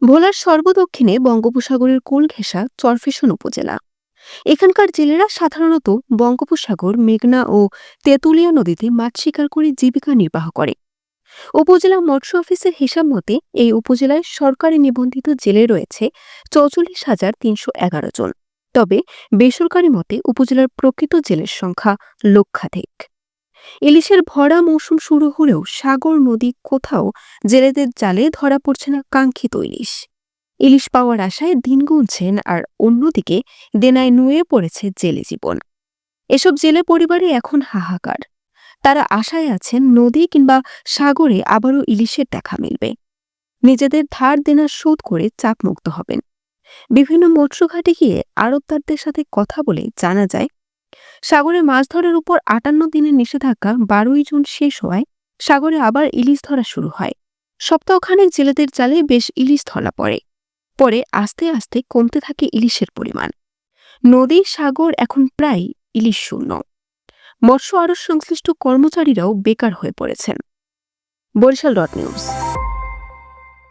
ভোলার সর্বদক্ষিণে বঙ্গোপসাগরের কোল ঘেঁষা চরফ্যাশন উপজেলা। এখানকার জেলেরা সাধারণত বঙ্গোপসাগর, মেঘনা ও তেঁতুলিয়া নদীতে মাছ শিকার করে জীবিকা নির্বাহ করে। উপজেলা মৎস্য অফিসের হিসাব মতে এই উপজেলায় সরকারি নিবন্ধিত জেলে রয়েছে 44,311 জন। তবে বেসরকারি মতে উপজেলার প্রকৃত জেলের সংখ্যা লক্ষাধিক। ইলিশের ভরা মৌসুম শুরু হলেও সাগর, নদী কোথাও জেলেদের জালে ধরা পড়ছে না কাঙ্ক্ষিত ইলিশ। ইলিশ পাওয়ার আশায় দিন গুনছেন, আর অন্যদিকে দেনায় নুয়ে পড়েছে জেলে জীবন। এসব জেলে পরিবারে এখন হাহাকার। তারা আশায় আছেন নদী কিংবা সাগরে আবারও ইলিশের দেখা মিলবে। নিজেদের ধার দেনা শোধ করে চাপমুক্ত হবেন। বিভিন্ন মৎস্যঘাটে গিয়ে আড়তদারদের সাথে কথা বলে জানা যায়, সাগরে মাছ ধরার উপর ৫৮ দিনের নিষেধাজ্ঞা ১২ই জুন শেষ হওয়ায় সাগরে আবার ইলিশ ধরা শুরু হয়। সপ্তাহখানেক জেলেদের জালে বেশ ইলিশ ধরা পড়ে। পরে আস্তে আস্তে কমতে থাকে ইলিশের পরিমাণ। নদী, সাগর এখন প্রায় ইলিশ শূন্য। মৎস্য আড়ত সংশ্লিষ্ট কর্মচারীরাও বেকার হয়ে পড়েছেন। Barishal dot news.